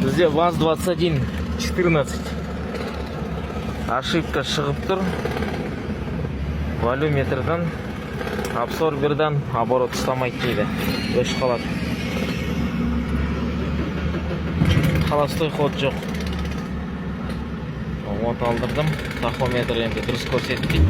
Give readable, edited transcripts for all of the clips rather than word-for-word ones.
Бізде ВАЗ-21-14 ошибка шығып тұр. Валюметрдан, абсорбердан оборот ұстамайды дейді. Өшіп қалады. Холостой ход жоқ. От алдырдым. Тахометр енді дұрыс көрсетпейді.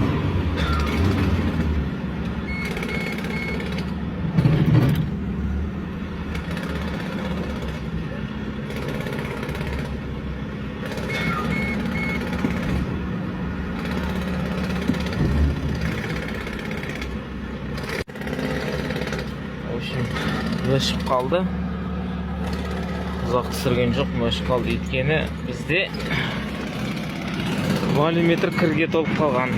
Өшіп қалды. Ұзақ түсірген жоқ, өшіп қалды. Өйткені бізде валюметр кірге толып қалған.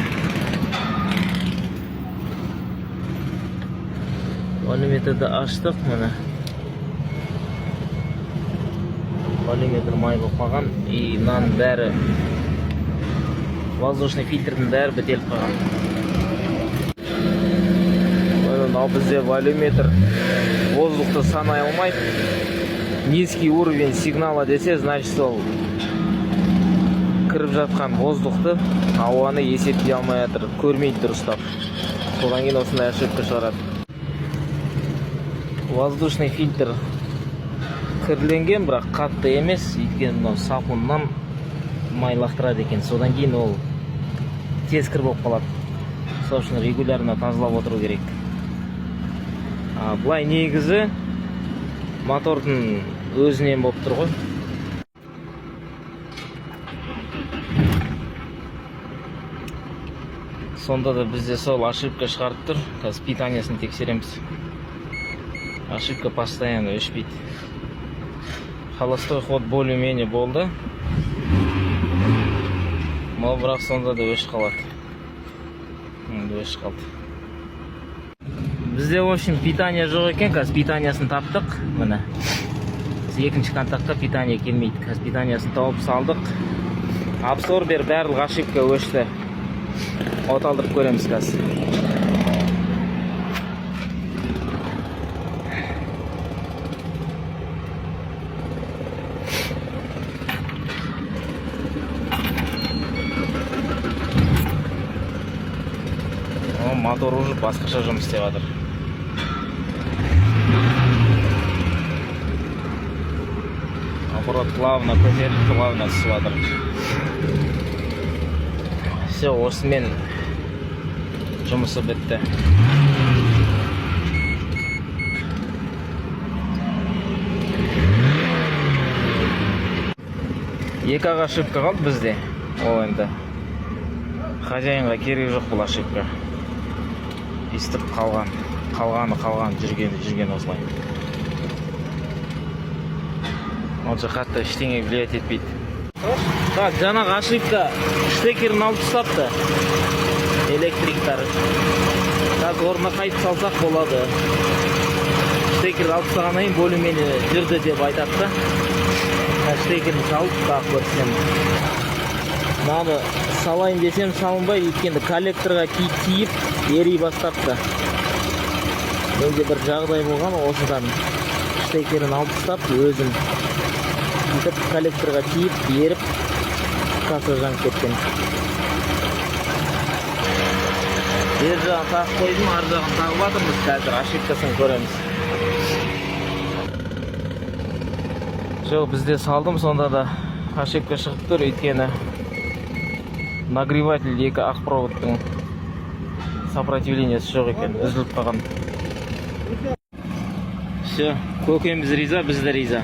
Валюметрді аштық, міне. Валюметр май болып қалған. И мынаның бәрі, воздушный фильтрдің бәрі бітеліп қалған. Ал бізде валюметр воздухты санай алмайды. Низкий уровень сигнала десе, значит, сол кіріп жатқан воздухты, ауаны есептей алмай жатыр, көрмейді дұрыстап. Содан кейін осындай ошибка шығарады. Воздушный фильтр кірленген, бірақ қатты емес, өйткені мынау сапуннан май лақтырады екен. Содан кейін ол тез кір болып қалады. Сол үшін регулярно тазалап отыру керек. Бұлай негізі мотордың өзінен болып тұр ғой. Сонда да бізде сол ошибка шығарып тұр. Қазір питаниясын тексереміз. Ошибка постоянно өшпейді. Холостой ход более-менее болды. Бірақ сонда да өшіп қалады. Өшіп қалды. Бізде, в общем, питания жоқ екен. Қазір питаниясын таптық. Міне. Екінші контактқа питания келмейді. Қазір питаниясын тауып салдық. Абсорбер барлық ошибка өшті. От алдырып көреміз қазір. Мотор уже басқаша жұмыс істеп жатыр. Оборот плавно көтеріліп, плавно түсіп жатыр. Все, осымен жұмысы бітті. Екі ошибка қалды бізде. Ол енді хозяинға керегі жоқ бұл ошибка. Естіп қалған жүрген осылай. Онша қатты ештеңе влиять етпейді. Так, жаңағы ошибка штекерін алып тастапты. Электриктар. Так, орнына қайтып салсақ болады. Штекерді алып тастағаннан кейін более-менее жүрді деп айтады. Штекерін салып, так көрсем. Мынаны салайын десем салынбай, өйткені коллекторға тиіп ери бастапты. Менде бір жағдай болған, осыдан штекерін алып тастап, өзім сөйтіп коллекторға тиіп, еріп, касса жанып кеткен. Бер жағын тағып қойдым, ар жағын тағып жатырмыз, қазір ошибкасын көреміз. Жоқ, бізде салдым, сонда да ошибка шығып тұр, өйткені нагреватель екі ақ проводтың сопротивлениесі жоқ екен, үзіліп қалған. Все, көкеміз риза, біз де риза.